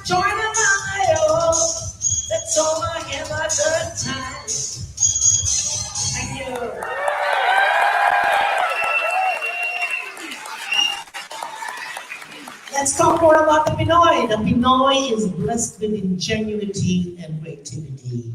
Join the night, that's all I ever done time. Thank you. Let's talk more about the Pinoy. The Pinoy is blessed with ingenuity and creativity.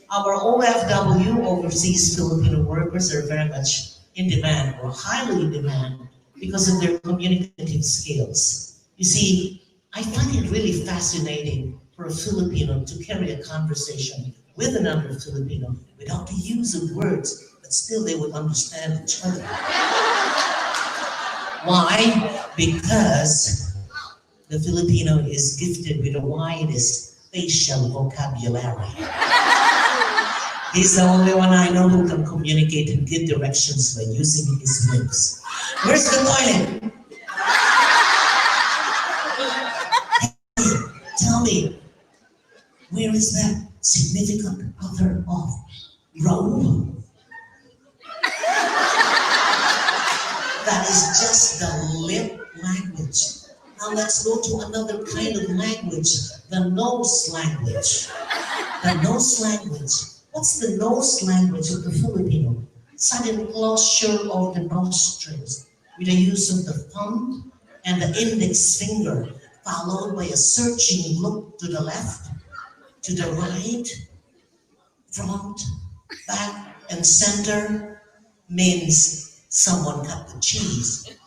Our OFW, overseas Filipino workers, are very much in demand or highly in demand because of their communicative skills. You see, I find it really fascinating for a Filipino to carry a conversation with another Filipino without the use of words, but still they would understand each other. Why? Because the Filipino is gifted with the widest facial vocabulary. He's the only one I know who can communicate and give directions by using his lips. Where's the toilet? Hey, tell me, where is that significant other of Raul? That is just the lip language. Now let's go to another kind of language, the nose language. The nose language. What's the nose language of the Filipino? Sudden closure of the nostrils with the use of the thumb and the index finger, followed by a searching look to the left, to the right, front, back, and center means someone cut the cheese.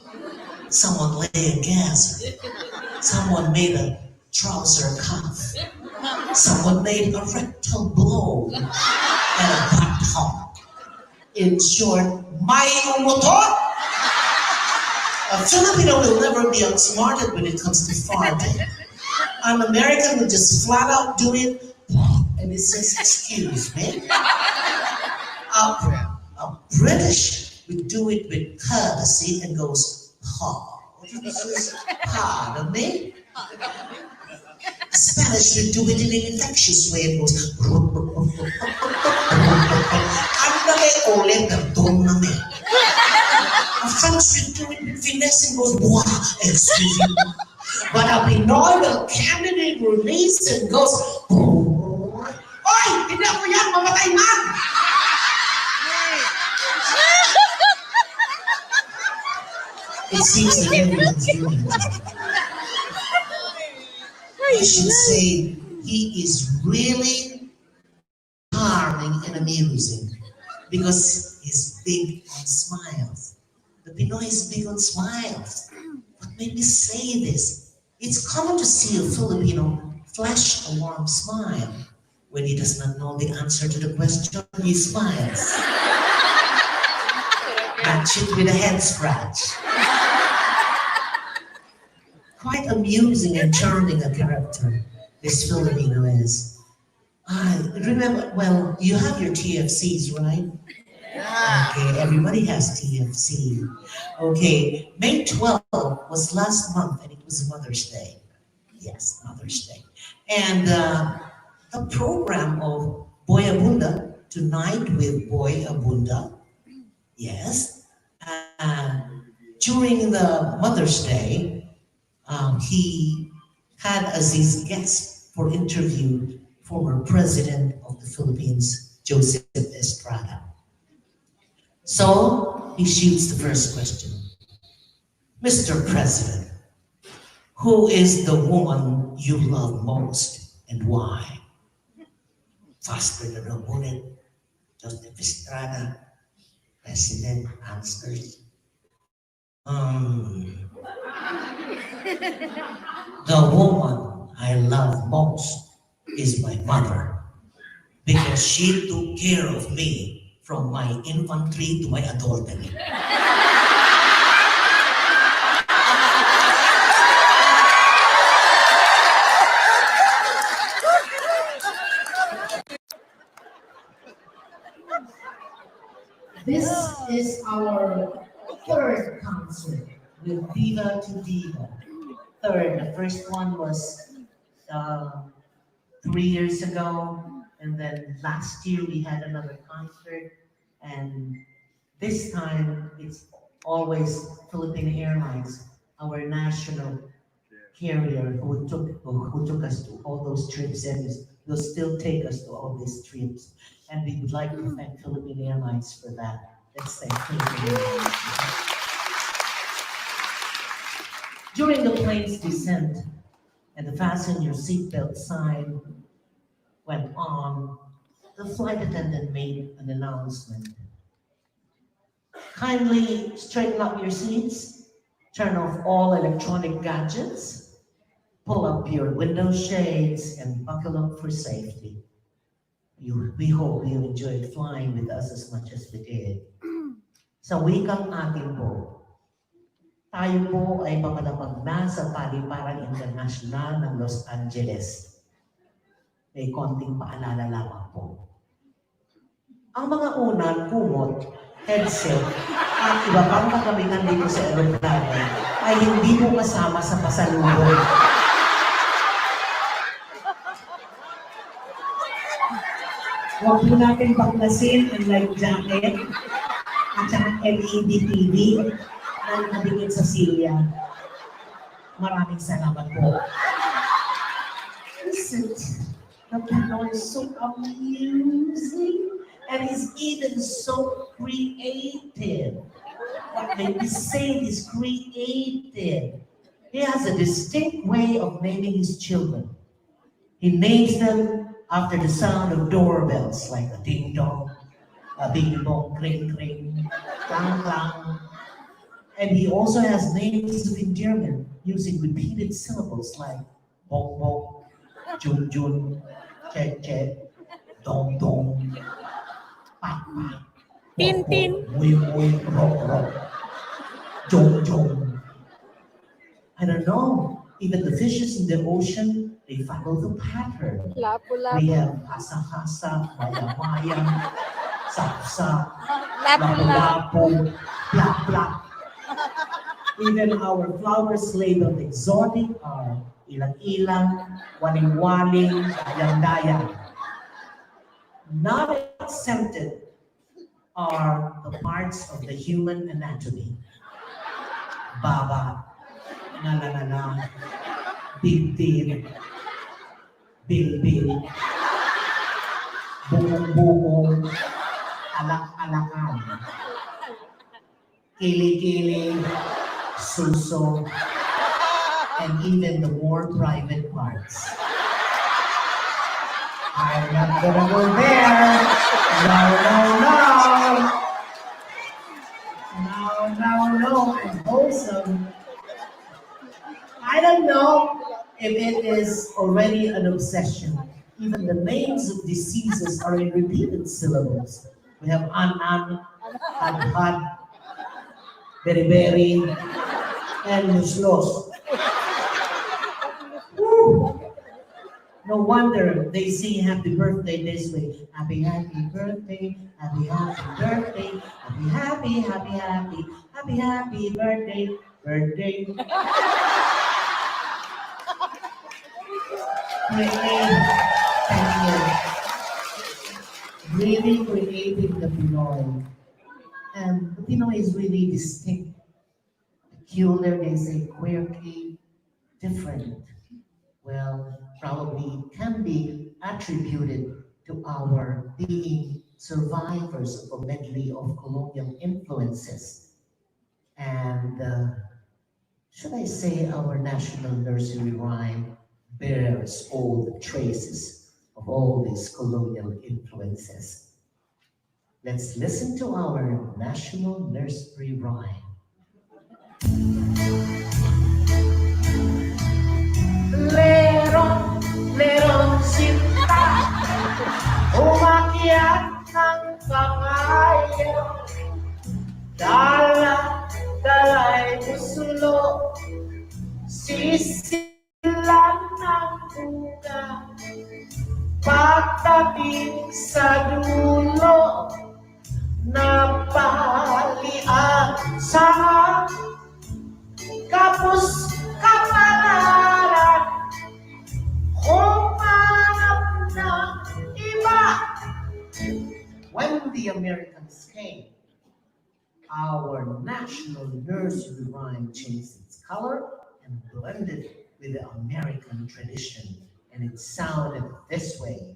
Someone laid a gas. Someone made a trouser cuff. Someone made a rectal blow and a butt hump. In short, may motor. A Filipino will never be outsmarted when it comes to farting. An American will just flat out do it and it says, excuse me. A British would do it with courtesy and goes, pardon me? A Spanish would do it in an infectious way and goes, ándale ole, perdóname. A French would do it with finesse and goes, wow, excuse me. But a Pinoy will candidate release and goes, oy, hindi ako yan, mamatay man! It seems that everyone's doing it. I should say he is really charming and amusing because he's big on smiles. The Pinoy is big on smiles. What made me say this? It's common to see a Filipino flash a warm smile. When he does not know the answer to the question, he smiles. Match it with a head scratch. Quite amusing and charming a character this Filipino is. I remember, well, you have your TFCs, right? Yeah. Okay, everybody has TFC. Okay, May 12th was last month and it was Mother's Day. Yes, Mother's Day. And the program of Boy Abunda, Tonight with Boy Abunda, yes. During the Mother's Day, he had as his guest for interview former President of the Philippines, Joseph Estrada. So he shoots the first question. Mr. President, who is the woman you love most and why? Faster than a bullet, Joseph Estrada, President answers. The woman I love most is my mother because she took care of me from my infantry to my adultery. This is our third concert with Diva2Diva. Third, the first one was 3 years ago, and then last year we had another concert, and this time it's always Philippine Airlines, our national carrier who took us to all those trips and will still take us to all these trips. And we would like to thank Philippine Airlines for that. Let's thank Philippine Airlines. During the plane's descent and the fasten your seatbelt sign went on, the flight attendant made an announcement. Kindly straighten up your seats, turn off all electronic gadgets, pull up your window shades, and buckle up for safety. We hope you enjoyed flying with us as much as we did. Sa wikang atin po, tayo po ay papalapag na sa Paliparan International ng Los Angeles. May konting paalala lamang po. Ang mga unan, kumot, headset, at iba pang kagamitan dito sa aeroplano ay hindi po kasama sa pasalubong. Huwag po natin baklasin ang life jacket at saka LED TV na nakabigit sa silya. Maraming salamat po. Isn't the Pinoy so amusing? And he's even so creative. What they say is creative. He has a distinct way of naming his children. He names them after the sound of doorbells, like a ding dong, a bing bong, kring kring, klang klang. And he also has names of endearment using repeated syllables like bong bong, jun jun, che che, dong dong. Tin tin. I don't know. Even the fishes in the ocean, they follow the pattern. Lapu lapu. We have hasa hasa, maya maya, sap sap, Lapu lapu blak blak. Even our flowers labeled exotic are ilang ilang, waling waling, dayang dayang. Not exempted are the parts of the human anatomy. Baba, na, big, bil, bukong, alak-alakan, kili, suso, and even the more private parts. I'm not gonna go there. No. I'm wholesome. I don't know if it is already an obsession. Even the names of diseases are in repeated syllables. We have an, had, very, and muslos. No wonder they sing happy birthday this way. Happy birthday, happy birthday, happy birthday. Really creating the Pinoy. And the Pinoy is really distinct, peculiar, they say quirky, different. Well, probably can be attributed to our being survivors of a medley of colonial influences. And should I say our national nursery rhyme bears all the traces of all these colonial influences. Let's listen to our national nursery rhyme. Lerong sinta, umakyat ng pangayo, dala'y busulo, sisilan ng bunga, pagdating sa dulo, napalian sa kapus kapalaran, humanap ng iba. When the Americans came, our national nursery rhyme changed its color and blended with the American tradition, and it sounded this way.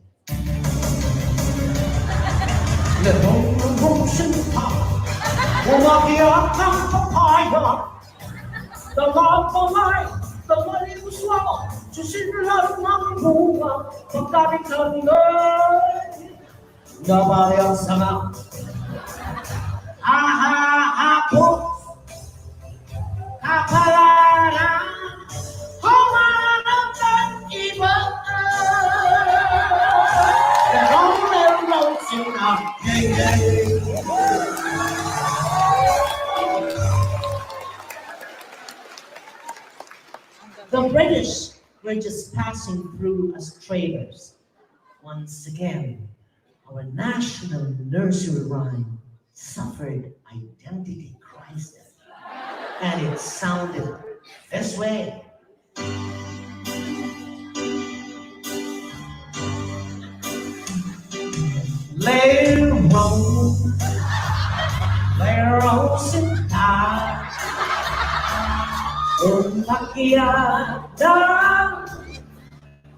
Little rose in top, Wamakia papaya. The love for life, the money was slow. Just in love, mama, mama, pagkabit ng love. Nobody else sama. Ako, kapalala, humanap ng iba. The lonely roads in our day. The British were just passing through as traders. Once again, our national nursery rhyme suffered identity crisis. And it sounded this way. Lay rose in time. Umakyada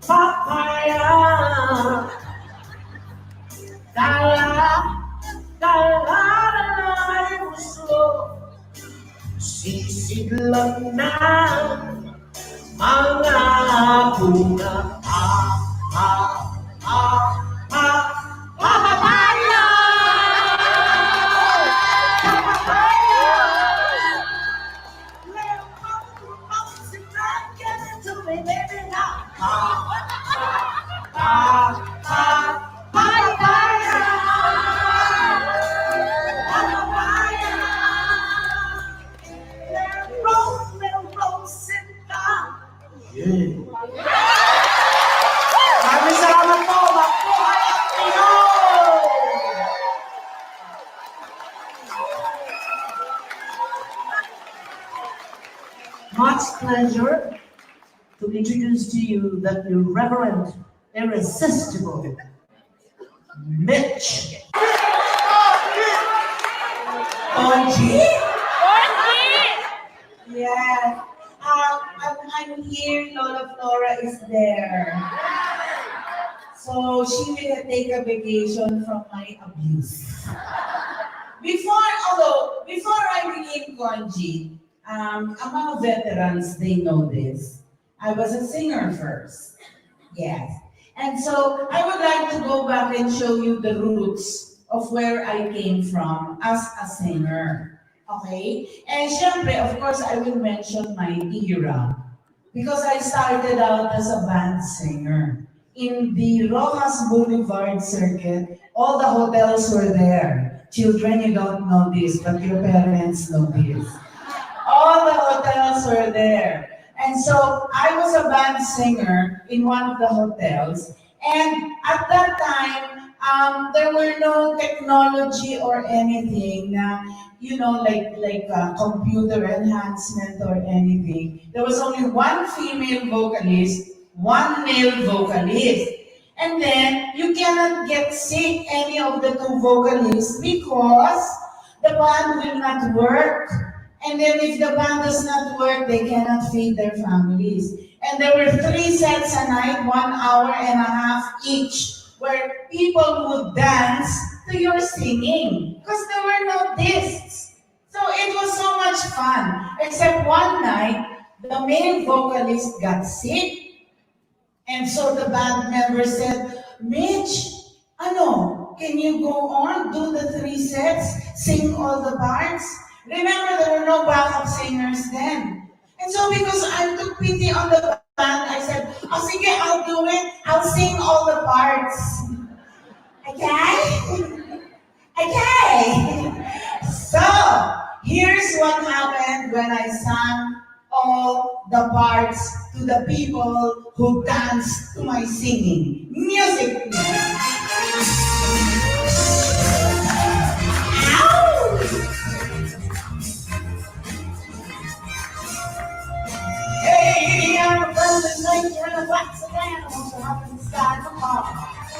papaya. Kala gusto sisiglan na mga bunga. Papaya! Maraming salamat po, Mabuhay ang Pinoy! Much pleasure to introduce to you the irreverent, irresistible Mitch. Yes. I'm here. Lola Flora is there. So she will take a vacation from my abuse. Before I begin, Konji, among veterans, they know this. I was a singer first. Yes. And so I would like to go back and show you the roots of where I came from as a singer. Okay? And syempre, of course, I will mention my era. Because I started out as a band singer. In the Rojas Boulevard circuit, all the hotels were there. Children, you don't know this, but your parents know this. All the hotels were there. And so I was a band singer in one of the hotels. And at that time, there were no technology or anything like computer enhancement or anything. There was only one female vocalist, one male vocalist. And then you cannot get sick any of the two vocalists because the band will not work. And then if the band does not work, they cannot feed their families. And there were 3 sets a night, 1 hour and a half each, where people would dance to your singing because there were no discs. So it was so much fun. Except one night, the male vocalist got sick. And so the band member said, Mitch, can you go on, do the 3 sets, sing all the parts? Remember, there were no backup singers then. And so because I took pity on the band, I said, sige, I'll do it. I'll sing all the parts. Okay? Okay. So, here's what happened when I sang all the parts to the people who danced to my singing. Music, please. Hey, I'm a friendly nature and a wax of animals up inside the car.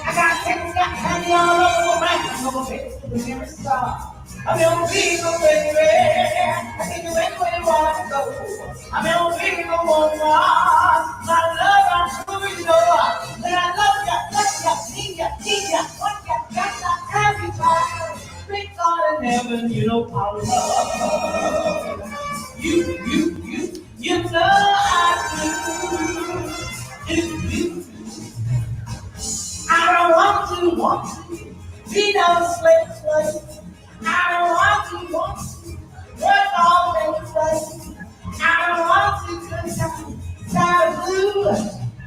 I got things got candy all over my back. the nearest star. I'm your people, baby. I take you anywhere you want to go. I'm your people, woman. My love, I'm sure you know that I love you, need ya, want ya, got to have you child. Big God in heaven, you know our love. You know I do. I don't want to be no slave. I don't want to work all day play. I don't want to sound blue.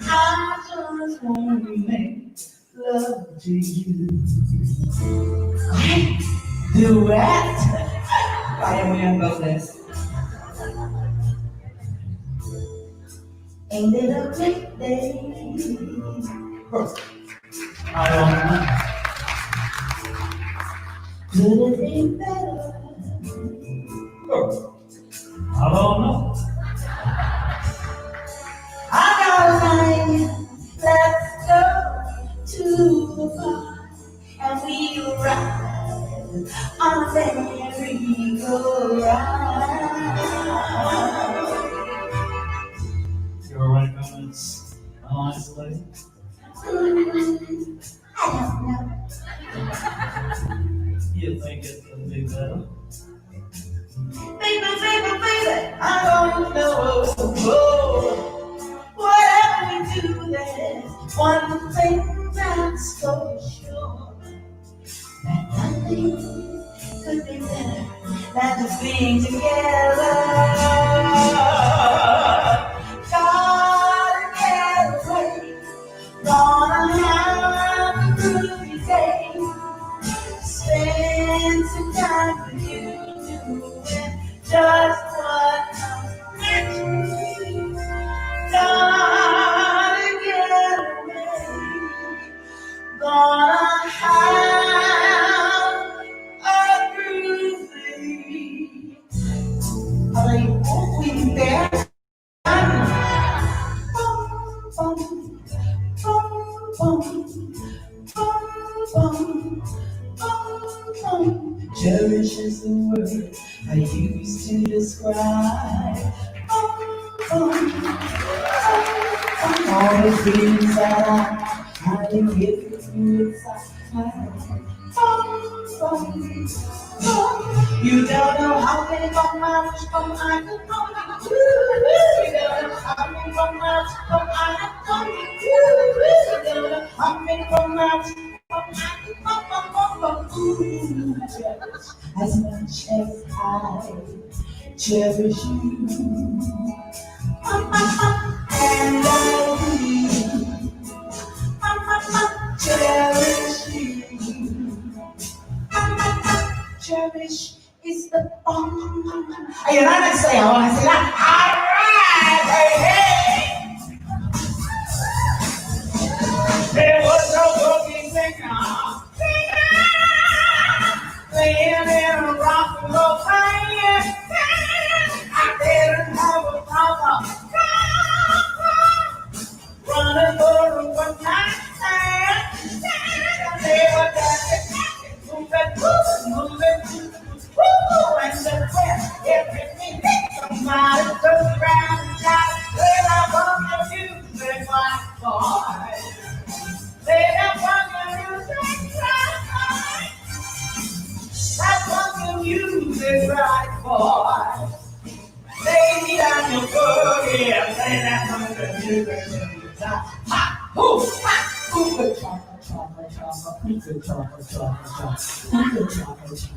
I just want to make love to you. Duet. I am going to go this. Ain't it a great day? I don't know. Could it be better? I don't know. I got a line. Let's go to the bar and we'll ride on a merry-go-round. You were right comments on isolate? I don't know. You think it could be better? Baby, I don't know. Whatever we do, there's one thing that's so sure. That nothing could be better than just being together. Gotta get away. Gonna have a groovy day. Spend some time with you, doing just what I'm meant to do. Gotta get away. Gonna have a groovy. Are you moving there? Cherish is the word I use to describe all the feelings that I give you inside. You don't know how many miles from I could go. You don't know how many miles from I have done. You don't know how many miles from I as much as I cherish you, and I cherish you. Cherish is the bomb. You know what I say? I want to say that. All right, hey, hey. There was no boogie singer. Laying in a rock and roll playing. I didn't have a problem. Running for a one night stand. They were dancing, moving, and the press, everything. Somebody turned around and shouted, well, I want the music, white boy. They don't want the music, white boy. That's what the music right for. Baby, I'm your boogie. Yeah, say that's what the music is. Ha, hoo, ha, hoo, good chocolate, chocolate, chocolate, good chocolate, chocolate, good chocolate.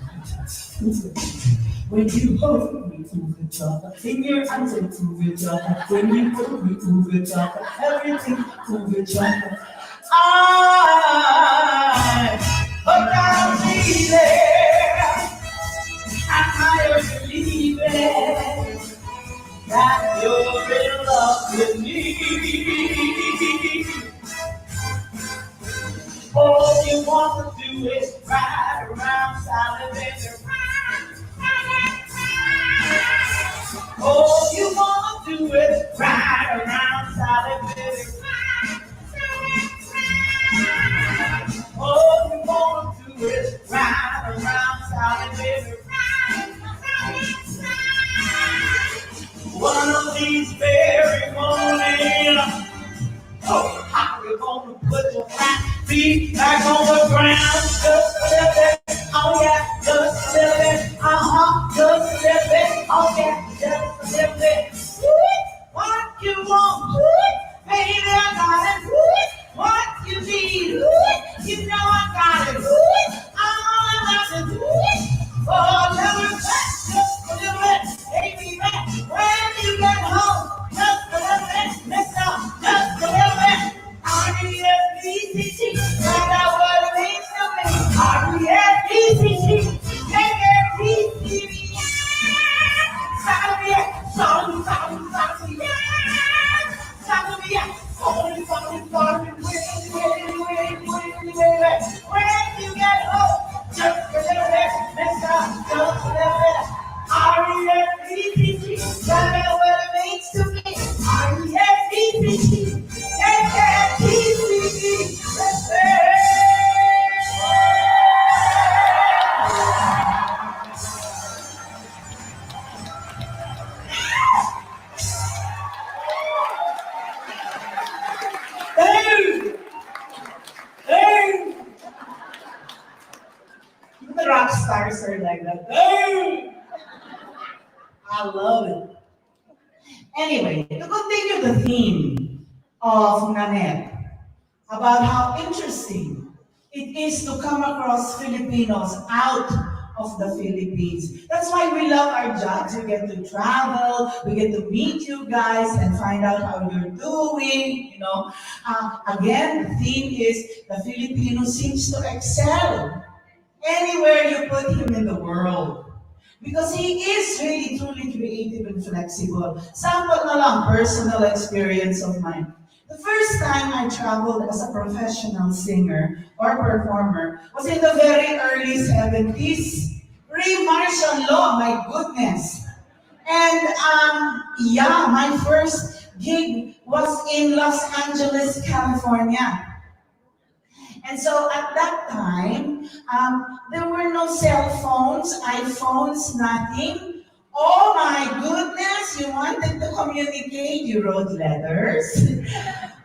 When you hold me, good chocolate, in your arms, good chocolate. When you hold me, good chocolate, everything, good chocolate. I hope I'll be there. I believe it, that you're in love with me. All you want to do is ride around salivating. All you want to do is ride around salivating. All you want to do Don't slip it. R-E-S-E-C-T. Tell me what it means to me. R-E-S-E-C-T. S-N-T-C-T. Let's say. Hey! The rock stars are like that. Hey! I love it. Anyway, to continue the theme of Nanette about how interesting it is to come across Filipinos out of the Philippines. That's why we love our jobs. We get to travel, we get to meet you guys and find out how you're doing. Again, the theme is the Filipino seems to excel anywhere you put him in the world. Because he is really truly creative and flexible. Sample na lang, personal experience of mine. The first time I traveled as a professional singer or performer was in the very early 70s. Pre-martial law, my goodness. And yeah, my first gig was in Los Angeles, California. And so at that time, there were no cell phones, iPhones, nothing. Oh my goodness, you wanted to communicate, you wrote letters,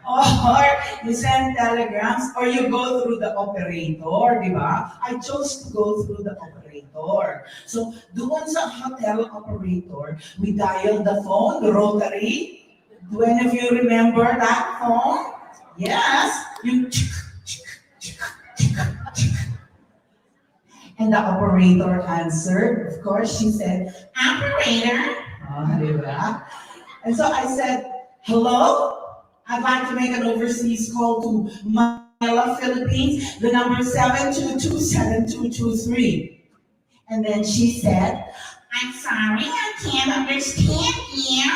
or you send telegrams, or you go through the operator, di ba? I chose to go through the operator. So doon sa hotel operator, we dialed the phone, the rotary. Do any of you remember that phone? Yes, you and the operator answered. Of course, she said, "Operator." Oh, diba? And so I said, "Hello? I'd like to make an overseas call to Manila, Philippines. The number 722-7223. And then she said, "I'm sorry, I can't understand you."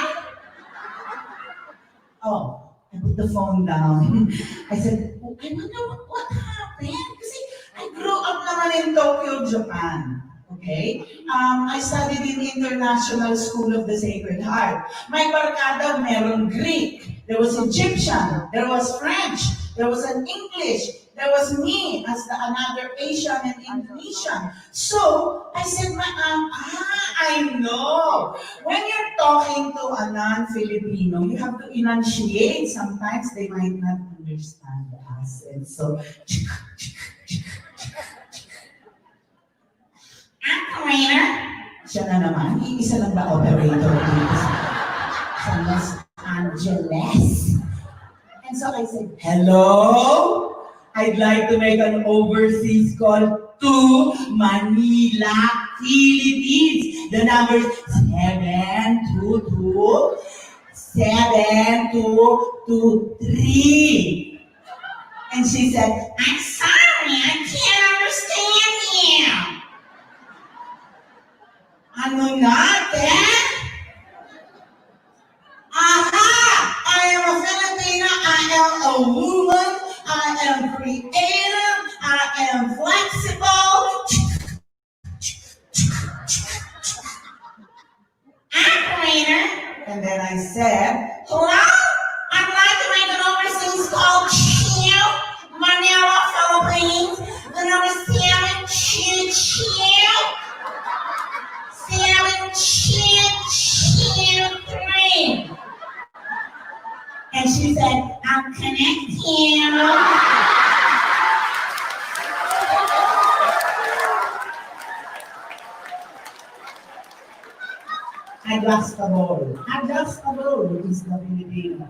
Oh, I put the phone down. I said, "Oh, I wonder what happened." Kasi I grew up naman in Tokyo, Japan. Okay? I studied in International School of the Sacred Heart. My barkada, meron Greek. There was Egyptian. There was French. There was an English. There was me as another Asian and Indonesian. So, I said, I know. When you're talking to a non-Filipino, you have to enunciate. Sometimes they might not understand the accent. So, operator. Siya na naman. Iisa lang ba operator dito sa Los Angeles? And so I said, "Hello? I'd like to make an overseas call to Manila, Philippines. The number is 722-7223. And she said, "I'm sorry, I can't understand you." Ano natin? Aha! I am a Filipina, I am a woman, I am creative, I am flexible. Operator. And then I said, "Hello? I'd like to make an overseas call to Manila, Philippines. The number is 722-7223. And she said, "I'll connect you." Adjustable. Adjustable is the Filipino.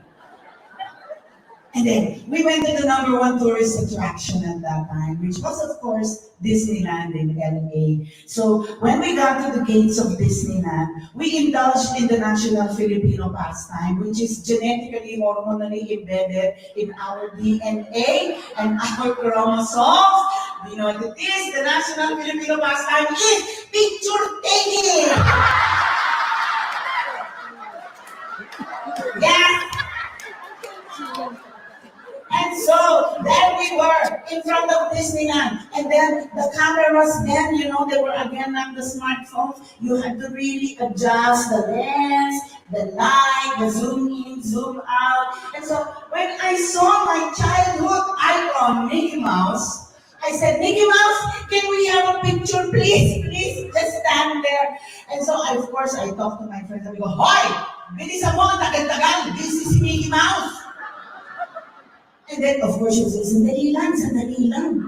And then we went to the number one tourist attraction at that time, which was, of course, Disneyland in LA. So when we got to the gates of Disneyland, we indulged in the national Filipino pastime, which is genetically, hormonally embedded in our DNA and our chromosomes. You know what it is? The national Filipino pastime is picture taking. Yes. And So there we were in front of Disneyland. And then the cameras then, they were again not the smartphones. You had to really adjust the lens, the light, the zoom in, zoom out. And so when I saw my childhood icon, Mickey Mouse, I said, Mickey Mouse, can we have a picture, please? Please, just stand there. And so, of course, I talked to my friends. I go, Hoy! Bilisan mo, tagal-tagal. This is Mickey Mouse. And then, of course, she says, sandali lang.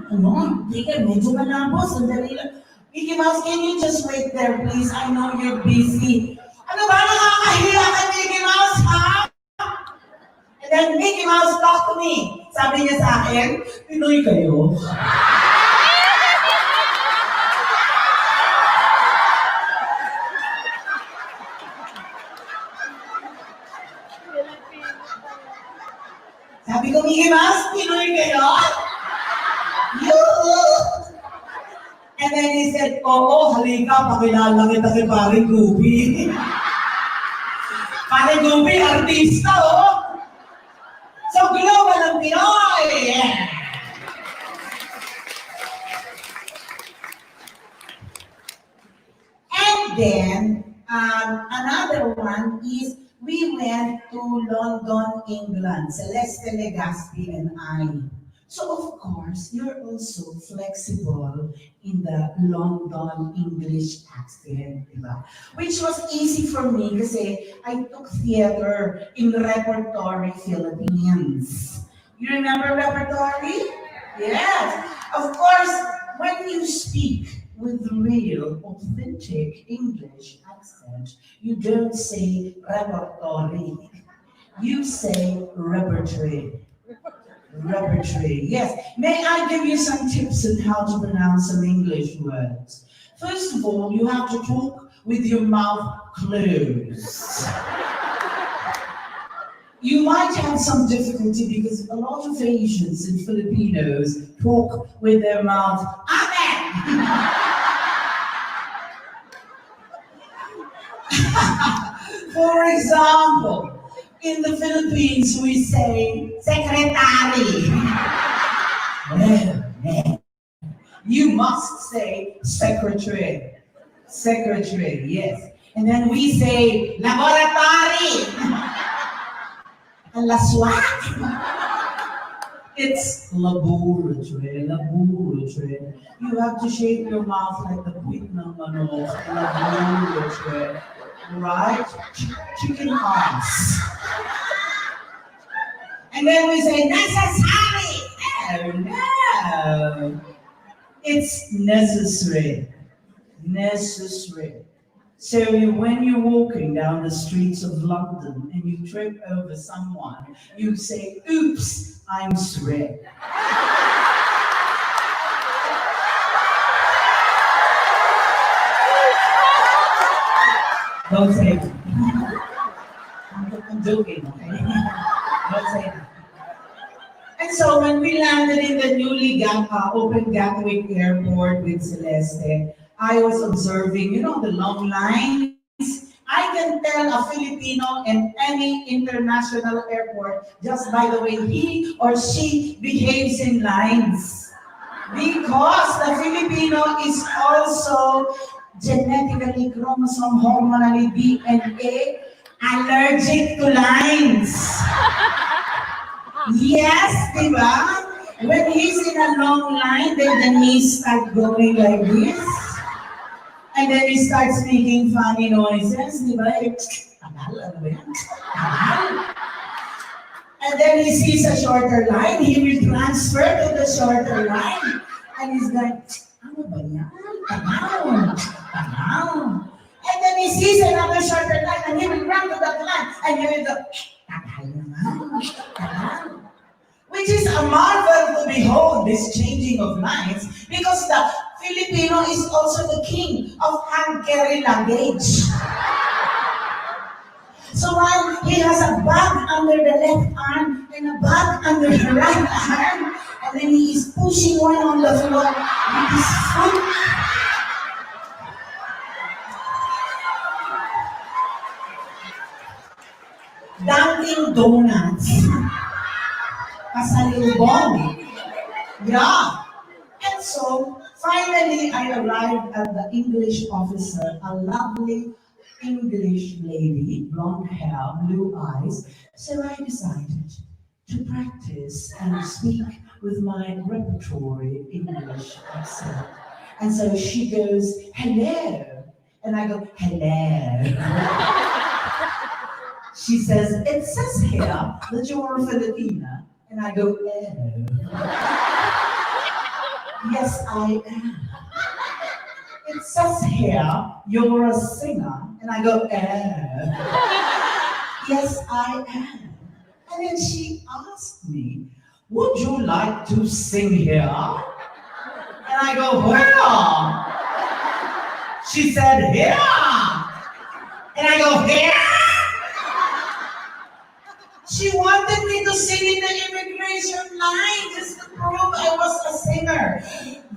Ano? Tika, medyo malabo, sandali lang. Mickey Mouse, can you just wait there, please? I know you're busy. Ano ba, nakakahiya kay Mickey Mouse, ha? And then Mickey Mouse talked to me. Sabi niya sa akin, Pinoy kayo. Sabi ko, Mickey Mouse, Pinoy kayo? And then he said, oo, halika, pakilala kita kay Paring Gubi. Paring Gubi, artista, oh! So, global ang Pinoy! And then, another one is, we went to London, England, Celeste Legaspi and I. So of course, you're also flexible in the London English accent, diba? Which was easy for me kasi I took theater in Repertory Philippines. You remember Repertory? Yes. Of course, when you speak with real, authentic English accent, you don't say repertory. You say repertory. Repertory, yes. May I give you some tips on how to pronounce some English words? First of all, you have to talk with your mouth closed. You might have some difficulty because a lot of Asians and Filipinos talk with their mouth, Amen! For example, in the Philippines, we say, secretary. You must say secretary. Secretary, yes. And then we say, laboratory. And laswak. It's laboratory, laboratory. You have to shape your mouth like the puwit ng manok. Laboratory. Right? Chicken arms. And then we say, necessary. No. It's necessary. Necessary. So when you're walking down the streets of London and you trip over someone, you say, oops, I'm sorry. Don't say it. I'm joking, okay? Don't say that. And so when we landed in the newly opened Gatwick Airport with Celeste, I was observing, the long lines. I can tell a Filipino in any international airport just by the way he or she behaves in lines. Because the Filipino is also genetically, chromosome, hormonally, DNA, allergic to lines. Yes, diba? When he's in a long line, then the knees start going like this. And then he starts making funny noises, diba? And then he sees a shorter line, he will transfer to the shorter line. And he's like, ano ba yan? Tanaw. And then he sees another shorter line and he will run to that line. And he will go, tanaw. Which is a marvel to behold, this changing of lines, because the Filipino is also the king of hand-carry luggage. So while he has a bag under the left arm and a bag under the right arm, and then he is pushing one on the floor with his foot. Dunkin' Donuts. pasalubong. Yeah. And so, finally, I arrived at the English officer, a lovely English lady, blonde hair, blue eyes. So I decided to practice and speak with my repertory English accent. And so she goes, hello. And I go, hello. She says, it says here that you're a Filipina. And I go, oh. Yes, I am. It says here you're a singer. And I go, yes, I am. And then she asked me, would you like to sing here? And I go, where? She said, here. And I go, here? She wanted me to sing in the immigration line just to prove I was a singer.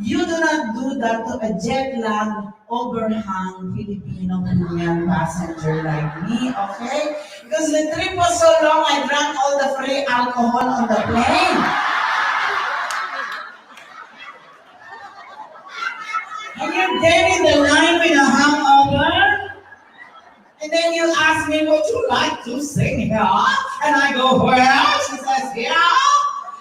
You do not do that to a jet-lagged, overhung Filipino Korean passenger like me, okay? Because the trip was so long, I drank all the free alcohol on the plane. And you're there in the line with a hangover. And then you ask me, would you like to sing here? And I go, where? She says, yeah.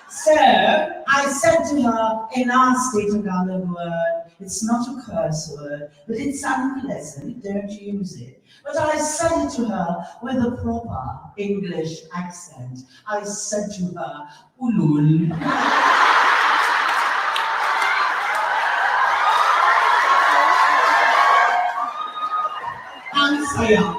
So I said to her a nasty Tagalog word. It's not a curse word, but it's unpleasant. Don't use it. But I said it to her with a proper English accent. I said to her, ulul. Ang saya.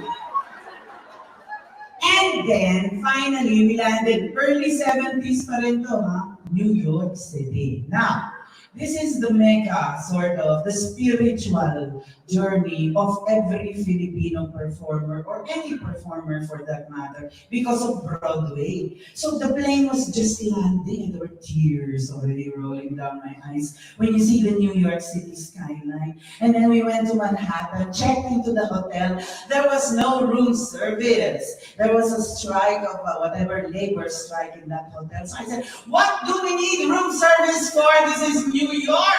And then, finally, we landed early 70s pa rin to, ha? New York City. Now, this is the mecca, sort of, the spiritual journey of every Filipino performer, or any performer for that matter, because of Broadway. So the plane was just landing, and there were tears already rolling down my eyes when you see the New York City skyline. And then we went to Manhattan, checked into the hotel. There was no room service. There was a strike of whatever labor strike in that hotel. So I said, what do we need room service for? This is New York.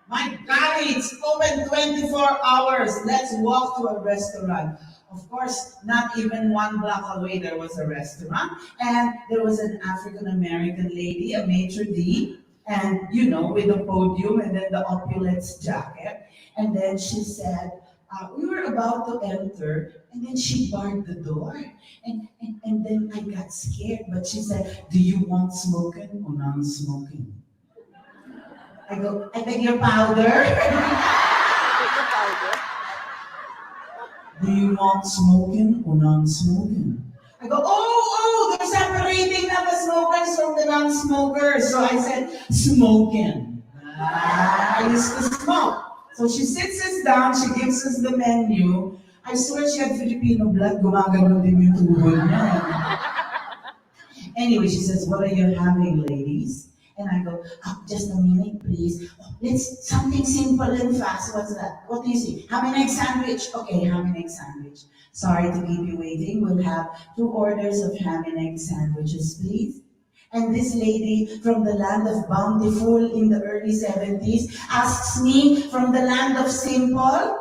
My God, it's open 24 hours. Let's walk to a restaurant. Of course, not even 1 block away there was a restaurant. And there was an African-American lady, a maitre d', and with the podium and then the opulence jacket. And then she said, we were about to enter, and then she barred the door. And then I got scared, but she said, do you want smoking or non-smoking? I go, I beg your powder. Do you want smoking or non-smoking? I go, they're separating now the smokers from the non-smokers. So I said, smoking. I used to smoke. So she sits us down, she gives us the menu. I swear she had Filipino blood, gumagano din yung tuhod niya. Anyway, she says, what are you having, ladies? And I go, just a minute, please. Let's something simple and fast. What's that? What do you see? Ham and egg sandwich. Okay, ham and egg sandwich. Sorry to keep you waiting. We'll have 2 orders of ham and egg sandwiches, please. And this lady from the land of Bountiful in the early 70s asks me from the land of Simple,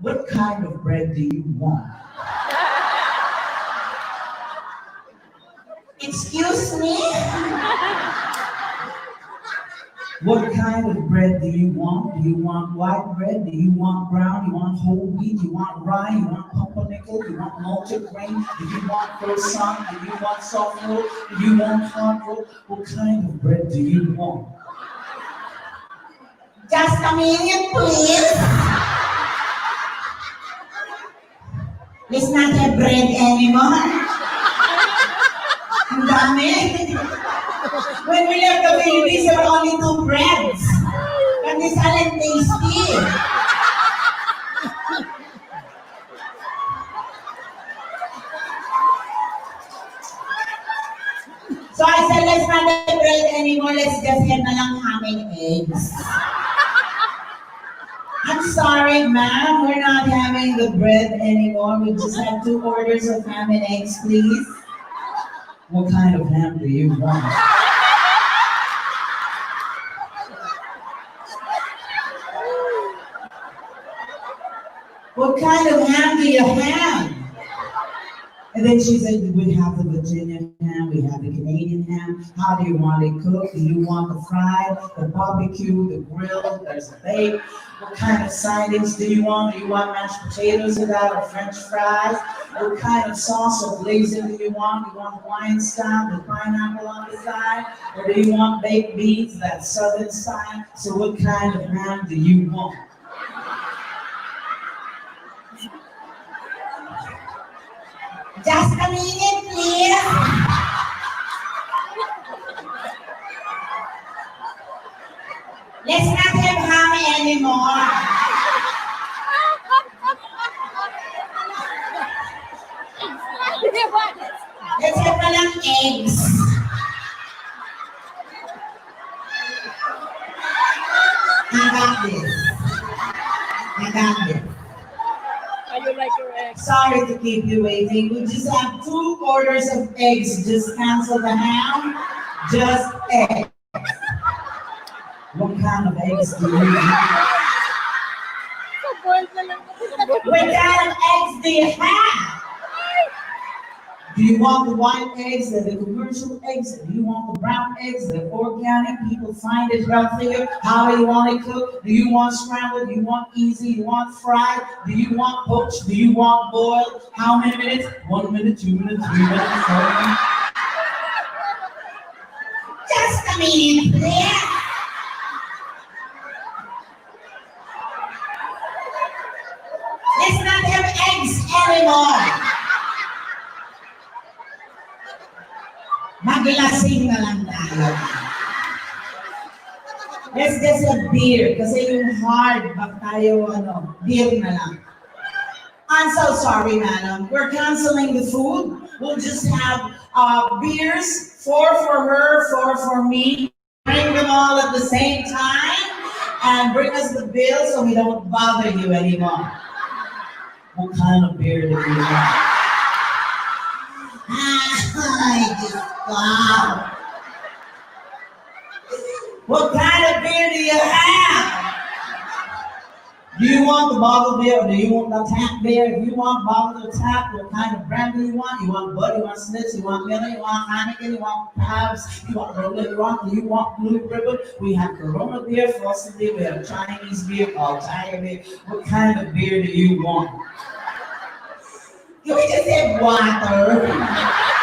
what kind of bread do you want? Excuse me? What kind of bread do you want? Do you want white bread? Do you want brown? Do you want whole wheat? Do you want rye? Do you want pumpernickel? Do you want multigrain? Do you want croissant? Do you want soft roll? Do you want hot roll? What kind of bread do you want? Just a minute, please. Let's not have bread anymore. Ang dami. When we left the Philippines, there were only 2 breads. Pandesal and tasty. So I said, let's not have bread anymore. Let's just get na lang ham and eggs. I'm sorry, ma'am. We're not having the bread anymore. We just have 2 orders of ham and eggs, please. What kind of ham do you want? What kind of ham do you have? And then she said, we have the Virginia ham, we have the Canadian ham. How do you want it cooked? Do you want the fried, the barbecue, the grilled, there's a bake? What kind of sidings do you want? Do you want mashed potatoes with that or French fries? What kind of sauce or glazing do you want? Do you want Hawaiian style with pineapple on the side? Or do you want baked beans, that southern style? So what kind of ham do you want? Just a minute, please. Let's not have ham anymore. Let's have walang eggs. I got this. I got this. You like your eggs? Sorry to keep you waiting. We just have 2 orders of eggs. Just cancel the ham. Just eggs. What kind of eggs do you have? What kind of eggs do you have? Do you want the white eggs or the commercial eggs? Do you want the brown eggs, the organic? People find it healthier. How do you want it cooked? Do you want scrambled? Do you want easy? Do you want fried? Do you want poached? Do you want boiled? How many minutes? 1 minute, 2 minutes, 3 minutes, 4 minutes. Just a minute, please. Let's not have eggs anymore. Maglasing na lang tayo. Let's get a beer. Kasi yung hard, bak tayo, beer na lang. I'm so sorry, madam. We're canceling the food. We'll just have beers, 4 for her, 4 for me. Bring them all at the same time. And bring us the bill so we don't bother you anymore. What kind of beer do you want? Wow. What kind of beer do you have? Do you want the bottled beer or do you want the tap beer? If you want bottled or tap, what kind of brand do you want? You want Bud, you want Smith's, you want Miller, you want Heineken, you want Pabst, you want Berlin Rock, you want Blue Ribbon. We have Corona beer, Frosted beer, we have Chinese beer called Tiger beer. What kind of beer do you want? Can we just have water?